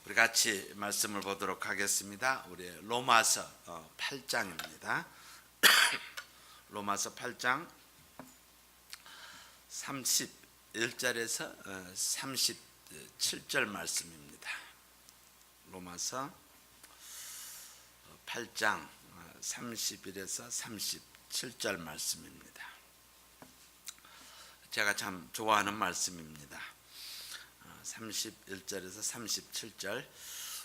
우리 같이 말씀을 보도록 하겠습니다. 우리 로마서 8장입니다. 로마서 8장 31절에서 37절 말씀입니다. 로마서 8장 31에서 37절 말씀입니다. 제가 참 좋아하는 말씀입니다. 31절에서 37절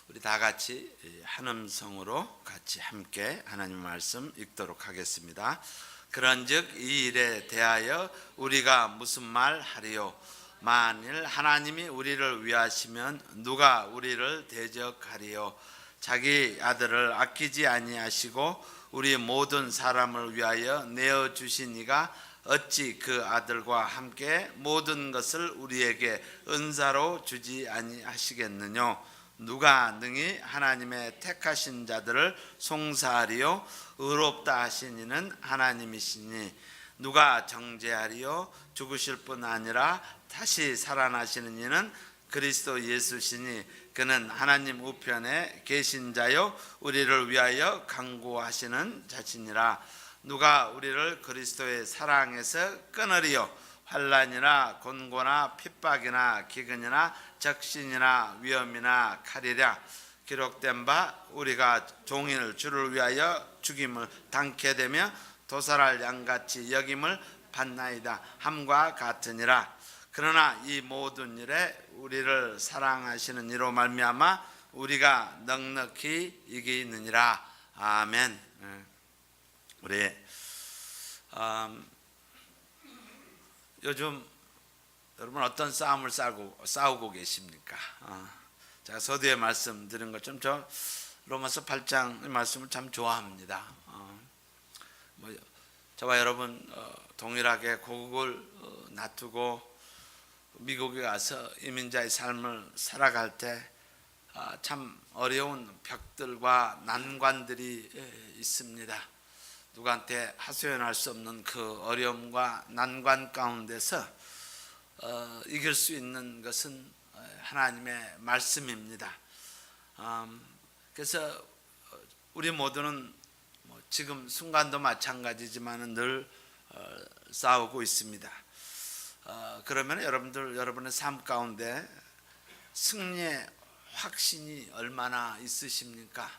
우리 다 같이 한 음성으로 같이 함께 하나님 말씀 읽도록 하겠습니다. 그런즉 이 일에 대하여 우리가 무슨 말 하리요? 만일 하나님이 우리를 위하시면 누가 우리를 대적하리요? 자기 아들을 아끼지 아니하시고 우리 모든 사람을 위하여 내어 주신 이가 어찌 그 아들과 함께 모든 것을 우리에게 은사로 주지 아니하시겠느냐? 누가 능히 하나님의 택하신 자들을 송사하리요? 의롭다 하신 이는 하나님이시니 누가 정죄하리요? 죽으실 뿐 아니라 다시 살아나시는 이는 그리스도 예수시니 그는 하나님 우편에 계신 자요 우리를 위하여 간구하시는 자시니라. 누가 우리를 그리스도의 사랑에서 끊으리요? 환난이나 곤고나 핍박이나 기근이나 적신이나 위험이나 칼이랴. 기록된 바 우리가 종일 주를 위하여 죽임을 당케 되며 도살할 양같이 여김을 받나이다 함과 같으니라. 그러나 이 모든 일에 우리를 사랑하시는 이로 말미암아 우리가 넉넉히 이기느니라. 아멘. 우리 요즘 여러분 어떤 싸움을 싸우고 계십니까? 제가 서두에 말씀드린 것처럼 저 로마서 8장 말씀을 참 좋아합니다. 저와 여러분 동일하게 고국을 놔두고 미국에 가서 이민자의 삶을 살아갈 때 참 어려운 벽들과 난관들이 있습니다. 누구한테 하소연할 수 없는 그 어려움과 난관 가운데서 이길 수 있는 것은 하나님의 말씀입니다. 그래서 우리 모두는 지금 순간도 마찬가지지만 늘 싸우고 있습니다. 그러면 여러분의 삶 가운데 승리의 확신이 얼마나 있으십니까?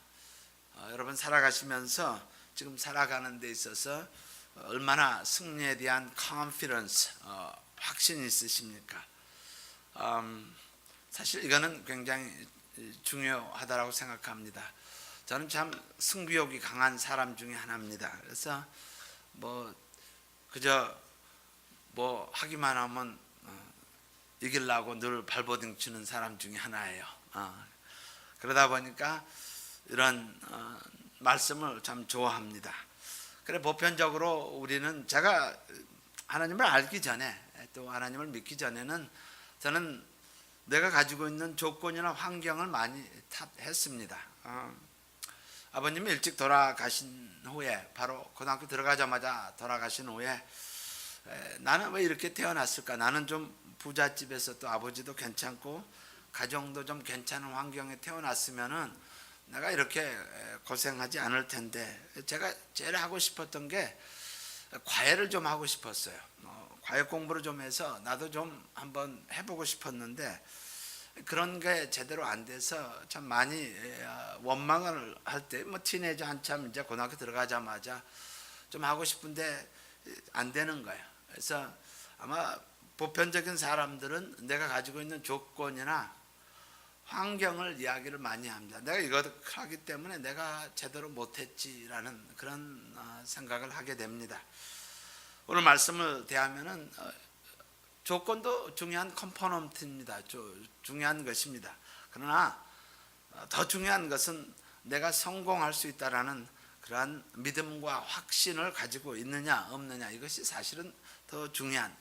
여러분 살아가시면서 지금 살아가는 데 있어서 얼마나 승리에 대한 confidence, 확신이 있으십니까? 사실 이거는 굉장히 중요하다고 생각합니다. 저는 참 승부욕이 강한 사람 중에 하나입니다. 그래서 그저 하기만 하면 이기려고 늘 발버둥 치는 사람 중에 하나예요. 그러다 보니까 이런 말씀을 참 좋아합니다. 그래 보편적으로 우리는 제가 하나님을 알기 전에 또 하나님을 믿기 전에는 저는 내가 가지고 있는 조건이나 환경을 많이 탓했습니다. 아버님이 일찍 돌아가신 후에 바로 고등학교 들어가자마자 돌아가신 후에 나는 왜 이렇게 태어났을까? 나는 좀 부잣집에서 또 아버지도 괜찮고 가정도 좀 괜찮은 환경에 태어났으면은 내가 이렇게 고생하지 않을 텐데 제가 제일 하고 싶었던 게 과외를 좀 하고 싶었어요. 과외 공부를 좀 해서 나도 좀 한번 해보고 싶었는데 그런 게 제대로 안 돼서 참 많이 원망을 할 때 티네이저 한참 이제 고등학교 들어가자마자 좀 하고 싶은데 안 되는 거예요. 그래서 아마 보편적인 사람들은 내가 가지고 있는 조건이나 환경을 이야기를 많이 합니다. 내가 이걸 하기 때문에 내가 제대로 못했지라는 그런 생각을 하게 됩니다. 오늘 말씀을 대하면은 조건도 중요한 컴포넌트입니다. 중요한 것입니다. 그러나 더 중요한 것은 내가 성공할 수 있다라는 그러한 믿음과 확신을 가지고 있느냐 없느냐, 이것이 사실은 더 중요한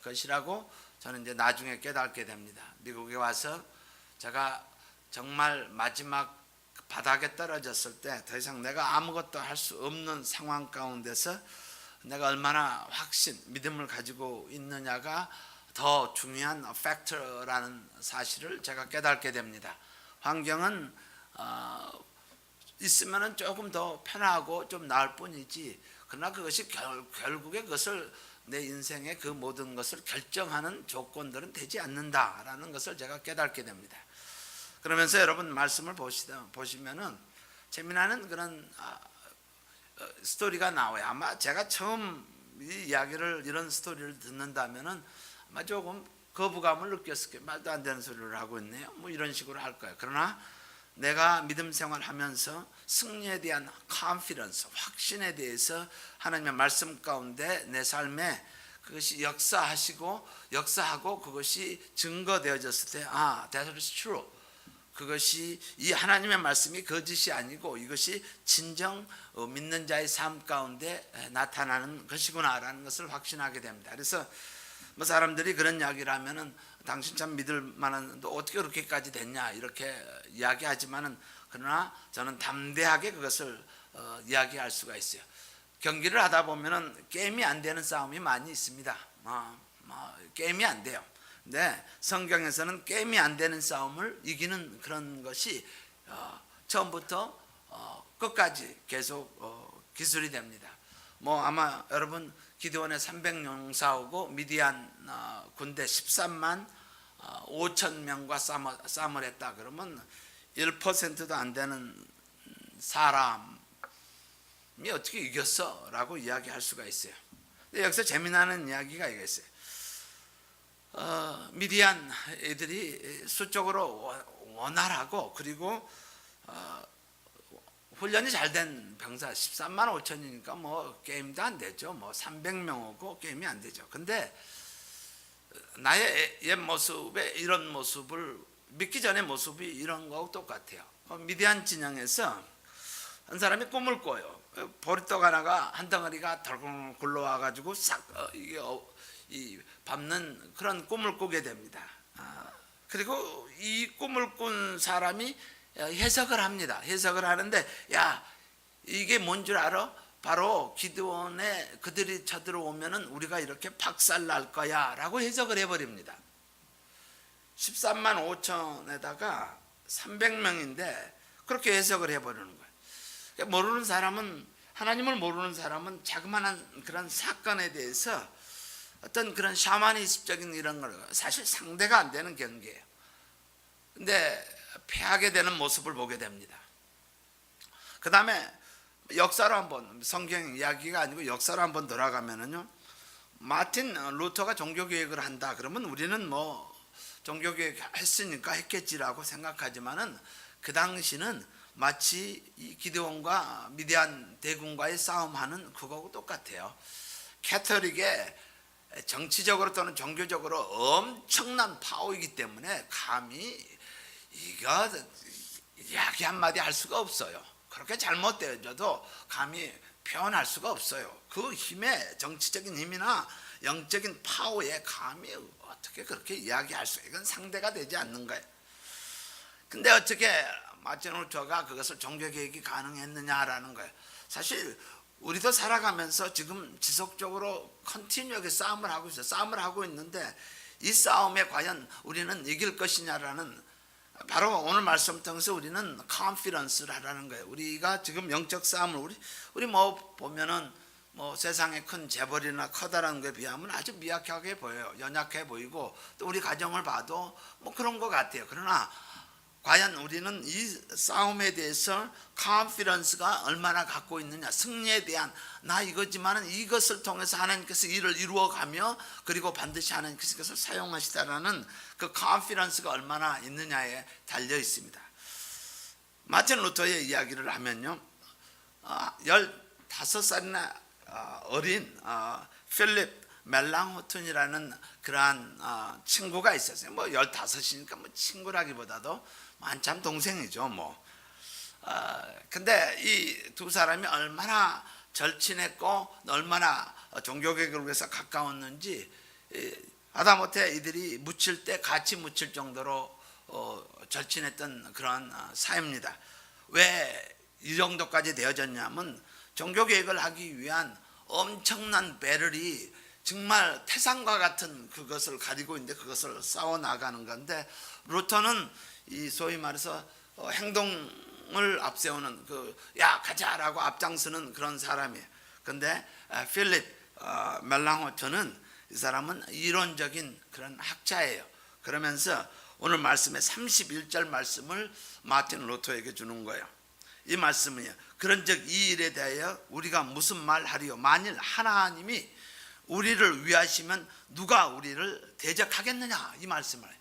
것이라고 저는 이제 나중에 깨닫게 됩니다. 미국에 와서 제가 정말 마지막 바닥에 떨어졌을 때 더 이상 내가 아무것도 할 수 없는 상황 가운데서 내가 얼마나 믿음을 가지고 있느냐가 더 중요한 팩터라는 사실을 제가 깨닫게 됩니다. 환경은 있으면은 조금 더 편하고 좀 나을 뿐이지, 그러나 그것이 결국에 그것을 내 인생의 그 모든 것을 결정하는 조건들은 되지 않는다라는 것을 제가 깨닫게 됩니다. 그러면서 여러분 말씀을 보시면은 재미나는 그런 스토리가 나와요. 아마 제가 처음 이 이야기를, 이런 스토리를 듣는다면은 아마 조금 거부감을 느꼈을 거예요. 말도 안 되는 소리를 하고 있네요. 뭐 이런 식으로 할 거예요. 그러나 내가 믿음 생활하면서 승리에 대한 컨피던스, 확신에 대해서 하나님의 말씀 가운데 내 삶에 그것이 역사하고 그것이 증거되어졌을 때, that is true. 그것이 이 하나님의 말씀이 거짓이 아니고 이것이 진정 믿는 자의 삶 가운데 나타나는 것이구나라는 것을 확신하게 됩니다. 그래서 뭐 사람들이 그런 이야기를 하면은 당신 참 믿을 만한, 너 어떻게 그렇게까지 됐냐 이렇게 이야기하지만은, 그러나 저는 담대하게 그것을 이야기할 수가 있어요. 경기를 하다 보면은 게임이 안 되는 싸움이 많이 있습니다. 게임이 안 돼요. 근데 성경에서는 게임이 안 되는 싸움을 이기는 그런 것이 처음부터 끝까지 계속 기술이 됩니다. 뭐 아마 여러분 기드온의 300용사하고 미디안 군대 13만 5천 명과 싸움을 했다 그러면 1%도 안 되는 사람이 어떻게 이겼어? 라고 이야기할 수가 있어요. 근데 여기서 재미나는 이야기가 있어요. 미디안 애들이 수적으로 원활하고 그리고 훈련이 잘 된 병사 13만 5천이니까 뭐 게임도 안 되죠. 뭐 300명 오고 게임이 안 되죠. 근데 나의 옛 모습에 이런 모습을 믿기 전의 모습이 이런 거하고 똑같아요. 미디안 진영에서 한 사람이 꿈을 꿔요. 보리떡 하나가 한 덩어리가 덜컹 굴러와가지고 싹 이 밟는 그런 꿈을 꾸게 됩니다. 그리고 이 꿈을 꾼 사람이 해석을 합니다. 해석을 하는데, 야, 이게 뭔 줄 알아? 바로 기드온에 그들이 쳐들어오면은 우리가 이렇게 박살 날 거야 라고 해석을 해버립니다. 13만 5천에다가 300명인데 그렇게 해석을 해버리는 거예요. 모르는 사람은, 하나님을 모르는 사람은 자그마한 그런 사건에 대해서 어떤 그런 샤머니즘적인 이런 걸, 사실 상대가 안 되는 경계예요. 근데 패하게 되는 모습을 보게 됩니다. 그 다음에 역사로 한번, 성경 이야기가 아니고 역사로 한번 돌아가면은요, 마틴 루터가 종교개혁을 한다 그러면 우리는 뭐 종교개혁 했으니까 했겠지라고 생각하지만은, 그 당시는 마치 이 기드온과 미디안 대군과의 싸움하는 그거하고 똑같아요. 캐톨릭의 정치적으로 또는 종교적으로 엄청난 파워이기 때문에 감히 이거 이야기 한마디 할 수가 없어요. 그렇게 잘못되어져도 감히 표현할 수가 없어요. 그 힘에, 정치적인 힘이나 영적인 파워에 감히 어떻게 그렇게 이야기할 수, 이건 상대가 되지 않는 거예요. 근데 어떻게 마틴 루터가 그것을 종교개혁이 가능했느냐라는 거예요. 사실 우리도 살아가면서 지금 지속적으로 컨티뉴하게 싸움을 하고 있어요. 싸움을 하고 있는데 이 싸움에 과연 우리는 이길 것이냐라는, 바로 오늘 말씀 통해서 우리는 컨피던스를 하라는 거예요. 우리가 지금 영적 싸움을, 우리 뭐 보면은 뭐 세상의 큰 재벌이나 커다란 것에 비하면 아주 미약하게 보여요. 연약해 보이고, 또 우리 가정을 봐도 뭐 그런 것 같아요. 그러나 과연 우리는 이 싸움에 대해서 컨피던스가 얼마나 갖고 있느냐, 승리에 대한, 나 이거지만은 이것을 통해서 하나님께서 일을 이루어가며 그리고 반드시 하나님께서 그것을 사용하시다라는 그 컨피던스가 얼마나 있느냐에 달려 있습니다. 마틴 루터의 이야기를 하면요, 15살이나 어린 필립 멜랑호튼이라는 그러한 친구가 있었어요. 뭐 15이니까 뭐 친구라기보다도 한참 동생이죠. 뭐. 근데 이 두 사람이 얼마나 절친했고 얼마나 종교개혁을 위해서 가까웠는지, 하다못해 이들이 묻힐 때 같이 묻힐 정도로 절친했던 그런 사이입니다. 왜 이 정도까지 되어졌냐면, 종교개혁을 하기 위한 엄청난 배럴이 정말 태산과 같은 그것을 가지고 있는데 그것을 싸워 나가는 건데, 루터는 이 소위 말해서 행동을 앞세우는 야 가자라고 앞장서는 그런 사람이에요. 근데 필립 멜랑호트는 이 사람은 이론적인 그런 학자예요. 그러면서 오늘 말씀의 31절 말씀을 마틴 루터에게 주는 거예요. 이 말씀은요, 그런즉 이 일에 대하여 우리가 무슨 말 하리요? 만일 하나님이 우리를 위하시면 누가 우리를 대적하겠느냐, 이 말씀을 해요.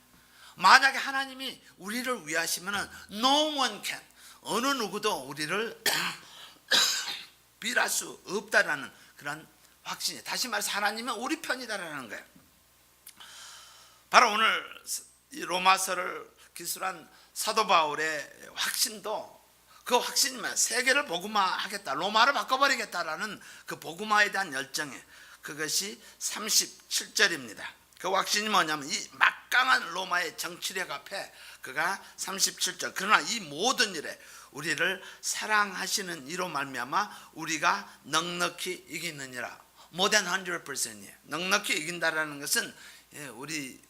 만약에 하나님이 우리를 위하시면 no one can, 어느 누구도 우리를 빌할 수 없다라는 그런 확신이, 다시 말해서 하나님은 우리 편이다라는 거예요. 바로 오늘 이 로마서를 기술한 사도 바울의 확신도 그 확신이면 세계를 복음화하겠다, 로마를 바꿔버리겠다라는 그 복음화에 대한 열정에, 그것이 37절입니다. 그 확신이 뭐냐면 이 막강한 로마의 정치력 앞에 그가 37절, 그러나 이 모든 일에 우리를 사랑하시는 이로 말미암아 우리가 넉넉히 이기느니라. More than 100%이에요. 넉넉히 이긴다라는 것은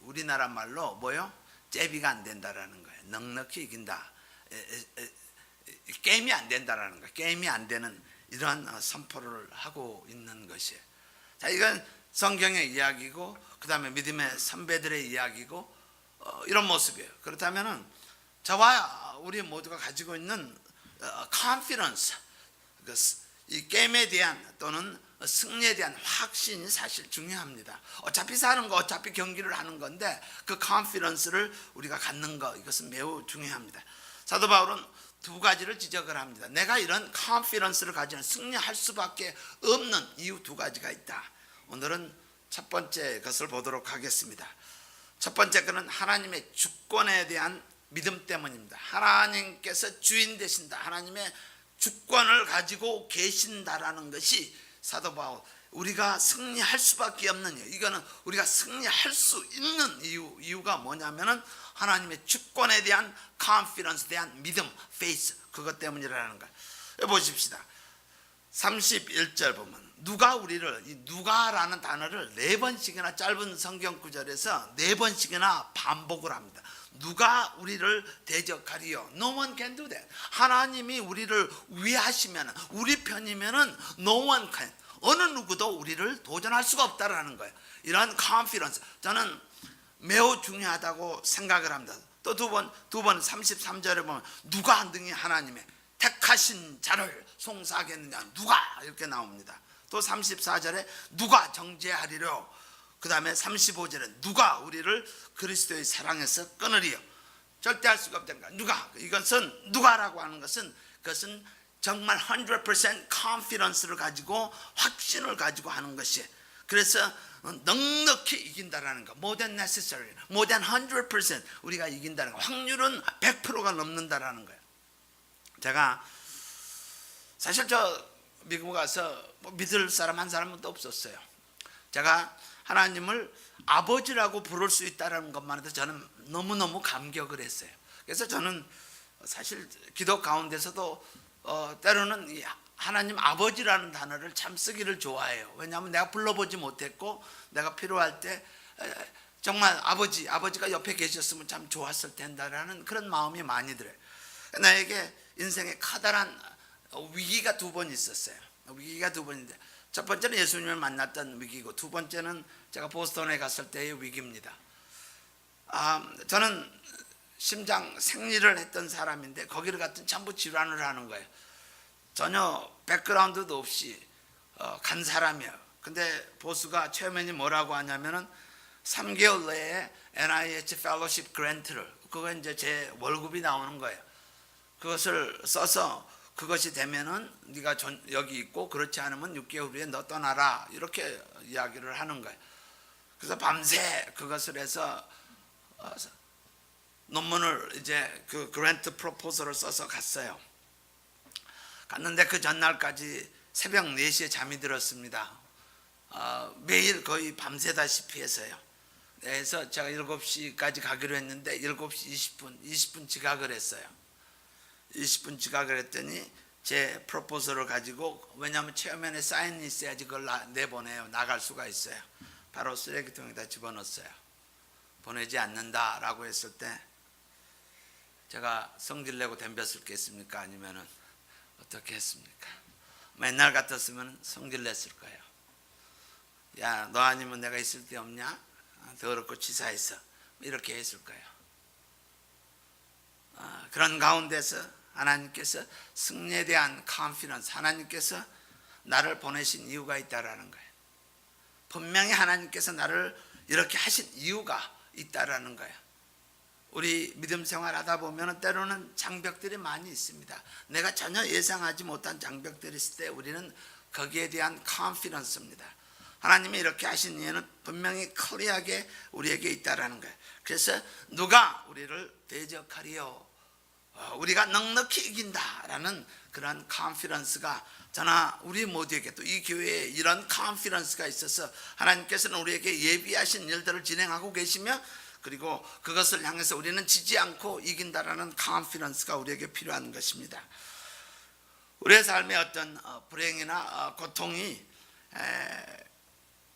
우리나라 말로 뭐요? 제비가 안 된다라는 거예요. 넉넉히 이긴다. 게임이 안 된다라는 거예요. 게임이 안 되는 이러한 선포를 하고 있는 것이에요. 자, 이건 성경의 이야기고, 그 다음에 믿음의 선배들의 이야기고, 이런 모습이에요. 그렇다면은 저와 우리 모두가 가지고 있는 confidence, 이 게임에 대한 또는 승리에 대한 확신이 사실 중요합니다. 어차피 사는 거, 어차피 경기를 하는 건데 그 confidence를 우리가 갖는 거, 이것은 매우 중요합니다. 사도 바울은 두 가지를 지적을 합니다. 내가 이런 confidence를 가지는, 승리할 수밖에 없는 이유 두 가지가 있다. 오늘은 첫 번째 것을 보도록 하겠습니다. 첫 번째 것은 하나님의 주권에 대한 믿음 때문입니다. 하나님께서 주인 되신다, 하나님의 주권을 가지고 계신다라는 것이 사도 바울, 우리가 승리할 수밖에 없는 이유, 이거는 우리가 승리할 수 있는 이유가 뭐냐면은 하나님의 주권에 대한 confidence, 대한 믿음, faith, 그것 때문이라는 거예요. 보십시다. 31절 보면 누가 우리를, 이 누가라는 단어를 4번씩이나 짧은 성경 구절에서 4번씩이나 반복을 합니다. 누가 우리를 대적하리요? No one can do that. 하나님이 우리를 위하시면, 우리 편이면은 no one can, 어느 누구도 우리를 도전할 수가 없다라는 거예요. 이러한 confidence, 저는 매우 중요하다고 생각을 합니다. 또 두 번 33절에 보면 누가 능히 하나님의 택하신 자를 송사하겠느냐, 누가, 이렇게 나옵니다. 또 34절에 누가 정죄하리려, 그 다음에 35절에 누가 우리를 그리스도의 사랑에서 끊으리요. 절대 할 수가 없다니까. 누가, 이것은 누가라고 하는 것은, 그것은 정말 100% confidence를 가지고, 확신을 가지고 하는 것이에요. 그래서 넉넉히 이긴다라는 거, more than necessary, more than 100% 우리가 이긴다는 거, 확률은 100%가 넘는다라는 거예요. 제가 사실 미국 가서 믿을 사람 한 사람은 또 없었어요. 제가 하나님을 아버지라고 부를 수 있다는 것만 해도 저는 너무너무 감격을 했어요. 그래서 저는 사실 기도 가운데서도 때로는 이 하나님 아버지라는 단어를 참 쓰기를 좋아해요. 왜냐하면 내가 불러보지 못했고, 내가 필요할 때 정말 아버지가 옆에 계셨으면 참 좋았을 텐데라는 그런 마음이 많이 들어요. 나에게 인생에 커다란 위기가 2번 있었어요. 위기가 2번인데, 첫 번째는 예수님을 만났던 위기고, 두 번째는 제가 보스턴에 갔을 때의 위기입니다. 저는 심장 생리를 했던 사람인데 거기를 갔더니 전부 질환을 하는 거예요. 전혀 백그라운드도 없이 간 사람이에요. 근데 보스가, 체어맨이 뭐라고 하냐면은 3개월 내에 NIH 펠로십 그랜트를, 그거 이제 제 월급이 나오는 거예요. 그것을 써서 그것이 되면은 네가 여기 있고, 그렇지 않으면 6개월 후에 너 떠나라, 이렇게 이야기를 하는 거예요. 그래서 밤새 그것을 해서 논문을, 이제 그 그랜트 프로포설을 써서 갔어요. 갔는데 그 전날까지 새벽 4시에 잠이 들었습니다. 매일 거의 밤새다시피 해서요. 그래서 제가 7시까지 가기로 했는데 7시 20분 지각을 했어요. 20분 지각을 했더니 제 프로포설을 가지고, 왜냐하면 체어맨의 사인이 있어야지 그걸 내보내요. 나갈 수가 있어요. 바로 쓰레기통에다 집어넣었어요. 보내지 않는다라고 했을 때 제가 성질 내고 덤볐을 게 있습니까? 아니면은 어떻게 했습니까? 옛날 같았으면 성질 냈을 거예요. 야, 너 아니면 내가 있을 데 없냐? 더럽고 치사했어. 이렇게 했을 거예요. 그런 가운데서 하나님께서 승리에 대한 컨피던스, 하나님께서 나를 보내신 이유가 있다라는 거예요. 분명히 하나님께서 나를 이렇게 하신 이유가 있다라는 거예요. 우리 믿음 생활하다 보면 때로는 장벽들이 많이 있습니다. 내가 전혀 예상하지 못한 장벽들이 있을 때 우리는 거기에 대한 컨피던스입니다. 하나님이 이렇게 하신 이유는 분명히 클리어하게 우리에게 있다라는 거예요. 그래서 누가 우리를 대적하리요? 우리가 넉넉히 이긴다라는 그런 컨피던스가 저나 우리 모두에게 또 이 교회에 이런 컨피던스가 있어서 하나님께서는 우리에게 예비하신 일들을 진행하고 계시며 그리고 그것을 향해서 우리는 지지 않고 이긴다라는 컨피던스가 우리에게 필요한 것입니다. 우리의 삶에 어떤 불행이나 고통이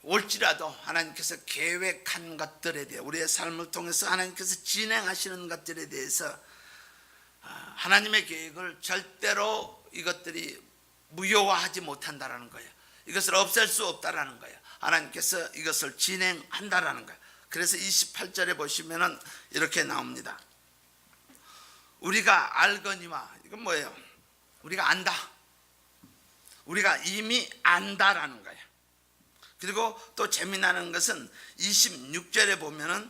올지라도 하나님께서 계획한 것들에 대해 우리의 삶을 통해서 하나님께서 진행하시는 것들에 대해서 하나님의 계획을 절대로 이것들이 무효화하지 못한다라는 거예요. 이것을 없앨 수 없다라는 거예요. 하나님께서 이것을 진행한다라는 거예요. 그래서 28절에 보시면은 이렇게 나옵니다. 우리가 알거니와, 이건 뭐예요? 우리가 안다. 우리가 이미 안다라는 거예요. 그리고 또 재미나는 것은 26절에 보면은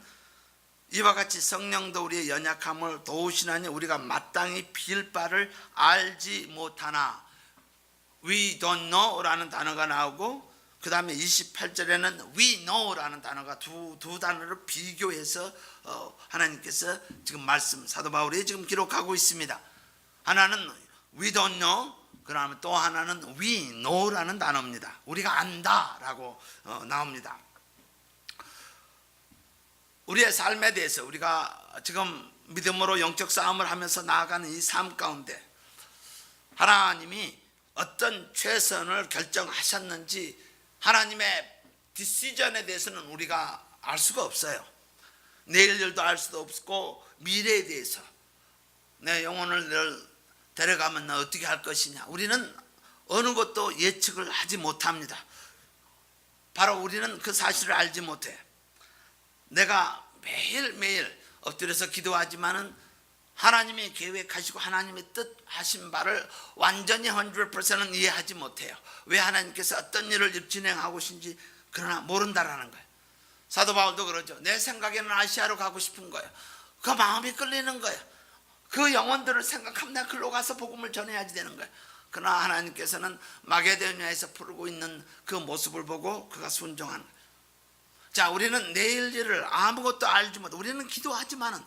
이와 같이 성령도 우리의 연약함을 도우시나니 우리가 마땅히 빌 바를 알지 못하나, we don't know라는 단어가 나오고 그 다음에 28절에는 we know라는 단어가 두 단어를 비교해서 하나님께서 지금 말씀 사도 바울이 지금 기록하고 있습니다. 하나는 we don't know, 그 다음에 또 하나는 we know라는 단어입니다. 우리가 안다라고 나옵니다. 우리의 삶에 대해서 우리가 지금 믿음으로 영적 싸움을 하면서 나아가는 이 삶 가운데 하나님이 어떤 최선을 결정하셨는지 하나님의 디시전에 대해서는 우리가 알 수가 없어요. 내일 일도 알 수도 없고 미래에 대해서 내 영혼을 늘 데려가면 나 어떻게 할 것이냐, 우리는 어느 것도 예측을 하지 못합니다. 바로 우리는 그 사실을 알지 못해. 내가 매일매일 엎드려서 기도하지만은 하나님이 계획하시고 하나님의 뜻하신 바를 완전히 100%는 이해하지 못해요. 왜 하나님께서 어떤 일을 진행하고 계신지 그러나 모른다라는 거예요. 사도 바울도 그러죠. 내 생각에는 아시아로 가고 싶은 거예요. 그 마음이 끌리는 거예요. 그 영혼들을 생각하면 내가 글로 가서 복음을 전해야지 되는 거예요. 그러나 하나님께서는 마게도냐에서 풀고 있는 그 모습을 보고 그가 순종하는 거예요. 자, 우리는 내일 일을 아무것도 알지 못해. 우리는 기도하지만은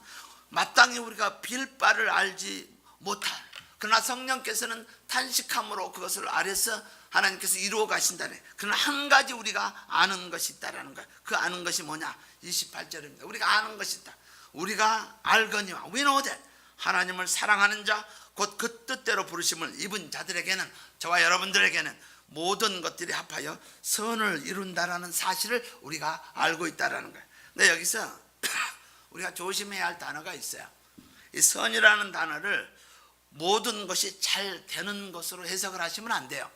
마땅히 우리가 빌 바를 알지 못할, 그러나 성령께서는 탄식함으로 그것을 아래서 하나님께서 이루어 가신다네. 그러나 한 가지 우리가 아는 것이 있다라는 거예요. 그 아는 것이 뭐냐? 28절입니다. 우리가 아는 것이 있다. 우리가 알거니와, we know that, 하나님을 사랑하는 자 곧 그 뜻대로 부르심을 입은 자들에게는, 저와 여러분들에게는 모든 것들이 합하여 선을 이룬다라는 사실을 우리가 알고 있다라는 거예요. 근데 여기서 우리가 조심해야 할 단어가 있어요. 이 선이라는 단어를 모든 것이 잘 되는 것으로 해석을 하시면 안 돼요.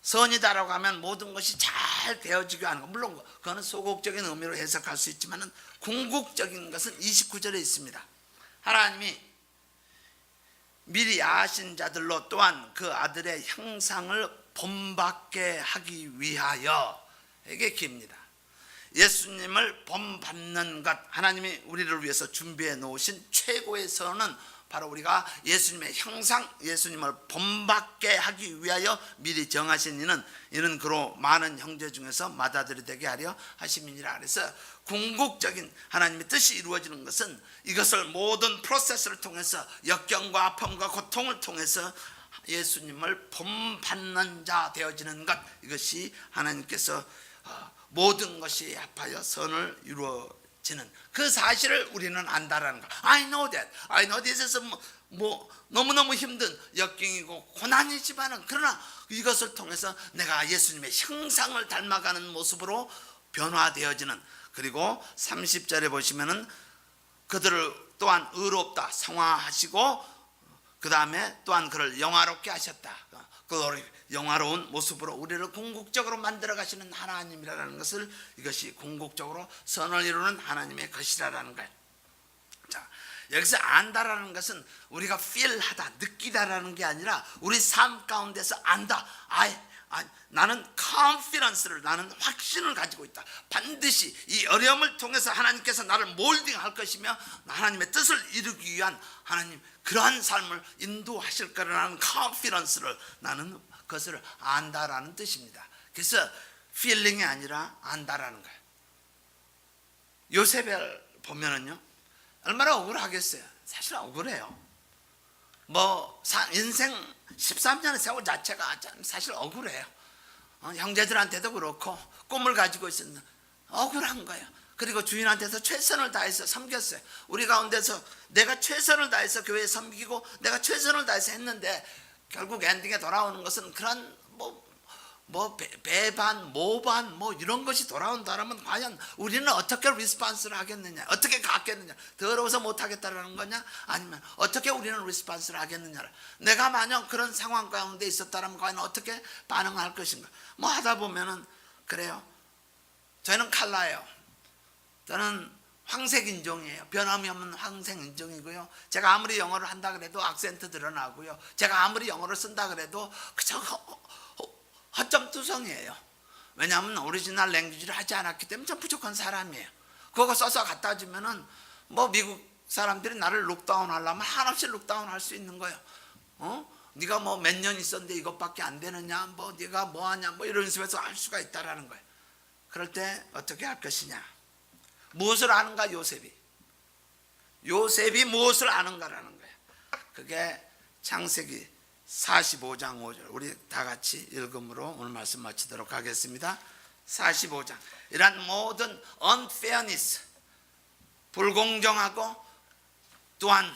선이다라고 하면 모든 것이 잘 되어지게 하는 것, 물론 그거는 소극적인 의미로 해석할 수 있지만 궁극적인 것은 29절에 있습니다. 하나님이 미리 아신 자들로 또한 그 아들의 형상을 본받게 하기 위하여, 이게 깁니다. 예수님을 본받는 것, 하나님이 우리를 위해서 준비해 놓으신 최고의 선은 바로 우리가 예수님의 형상, 예수님을 본받게 하기 위하여 미리 정하신 이는 그로 많은 형제 중에서 맏아들이 되게 하려 하심이니라. 그래서 궁극적인 하나님의 뜻이 이루어지는 것은 이것을 모든 프로세스를 통해서 역경과 아픔과 고통을 통해서 예수님을 본받는 자 되어지는 것, 이것이 하나님께서 모든 것이 합하여 선을 이루어지는 그 사실을 우리는 안다라는 거. I know that. I know this에서 너무너무 힘든 역경이고 고난이지만은, 그러나 이것을 통해서 내가 예수님의 형상을 닮아가는 모습으로 변화되어지는, 그리고 30절에 보시면은 그들을 또한 의롭다 성화하시고 그 다음에 또한 그를 영화롭게 하셨다. 그 영화로운 모습으로 우리를 궁극적으로 만들어 가시는 하나님이라는 것을, 이것이 궁극적으로 선을 이루는 하나님의 것이라는 거예요. 자, 여기서 안다라는 것은 우리가 feel하다, 느끼다라는 게 아니라 우리 삶 가운데서 안다. 나는 confidence를, 나는 확신을 가지고 있다. 반드시 이 어려움을 통해서 하나님께서 나를 몰딩할 것이며 하나님의 뜻을 이루기 위한 하나님 그러한 삶을 인도하실 거라는 confidence를, 나는 그것을 안다라는 뜻입니다. 그래서 feeling이 아니라 안다라는 거예요. 요셉을 보면은요, 얼마나 억울하겠어요. 사실 억울해요. 인생 13년의 세월 자체가 사실 억울해요. 형제들한테도 그렇고 꿈을 가지고 있었는데 억울한 거예요. 그리고 주인한테서 최선을 다해서 섬겼어요. 우리 가운데서 내가 최선을 다해서 교회에 섬기고 내가 최선을 다해서 했는데 결국 엔딩에 돌아오는 것은 그런 배반, 모반 이런 것이 돌아온다면 과연 우리는 어떻게 리스폰스를 하겠느냐, 어떻게 갖겠느냐, 더러워서 못하겠다라는 거냐, 아니면 어떻게 우리는 리스폰스를 하겠느냐. 내가 만약 그런 상황 가운데 있었다면 과연 어떻게 반응할 것인가. 하다 보면은 그래요. 저는 칼라예요. 저는 황색 인종이에요. 변함이 없는 황색 인종이고요. 제가 아무리 영어를 한다 그래도 악센트 드러나고요. 제가 아무리 영어를 쓴다 그래도 그저 허점투성이에요. 왜냐하면 오리지널 랭귀지를 하지 않았기 때문에 좀 부족한 사람이에요. 그거 써서 갖다 주면은 미국 사람들이 나를 룩다운 하려면 한없이 룩다운 할 수 있는 거예요. 네가 몇 년 있었는데 이것밖에 안 되느냐, 네가 뭐하냐, 이런 식으로 할 수가 있다라는 거예요. 그럴 때 어떻게 할 것이냐. 무엇을 아는가? 요셉이 무엇을 아는가라는 거예요. 그게 창세기 45장 5절, 우리 다 같이 읽음으로 오늘 말씀 마치도록 하겠습니다. 45장, 이러한 모든 unfairness, 불공정하고 또한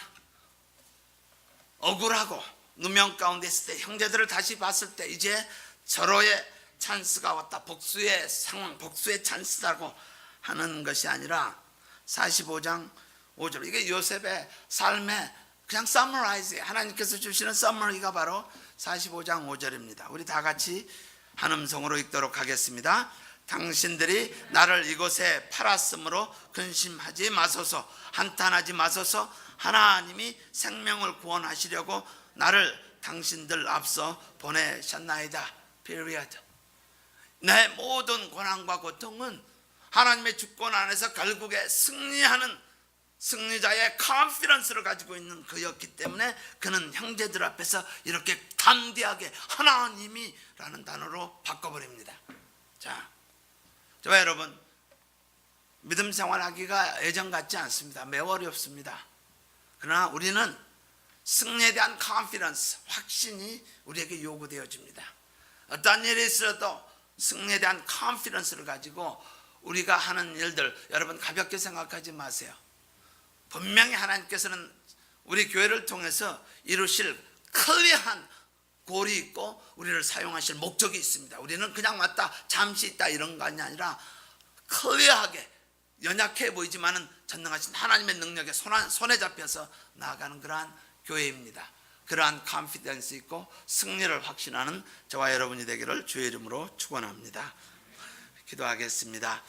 억울하고 누명 가운데 있을 때, 형제들을 다시 봤을 때 이제 서로의 찬스가 왔다, 복수의 상황, 복수의 찬스라고 하는 것이 아니라 45장 5절, 이게 요셉의 삶의 그냥 서머라이즈, 하나님께서 주시는 서머리가 바로 45장 5절입니다. 우리 다 같이 한 음성으로 읽도록 하겠습니다. 당신들이 나를 이곳에 팔았으므로 근심하지 마소서, 한탄하지 마소서. 하나님이 생명을 구원하시려고 나를 당신들 앞서 보내셨나이다. period. 내 모든 고난과 고통은 하나님의 주권 안에서 결국에 승리하는 승리자의 컨피던스를 가지고 있는 그였기 때문에 그는 형제들 앞에서 이렇게 담대하게 하나님이라는 단어로 바꿔버립니다. 자, 저와 여러분, 믿음 생활하기가 예전 같지 않습니다. 매우 어렵습니다. 그러나 우리는 승리에 대한 컨피던스, 확신이 우리에게 요구되어집니다. 어떤 일이 있어도 승리에 대한 컨피던스를 가지고 우리가 하는 일들, 여러분 가볍게 생각하지 마세요. 분명히 하나님께서는 우리 교회를 통해서 이루실 클리어한 골이 있고 우리를 사용하실 목적이 있습니다. 우리는 그냥 왔다 잠시 있다 이런 것이 아니라 클리어하게, 연약해 보이지만은 전능하신 하나님의 능력에 손에 잡혀서 나아가는 그러한 교회입니다. 그러한 컨피던스 있고 승리를 확신하는 저와 여러분이 되기를 주의 이름으로 축원합니다. 기도하겠습니다.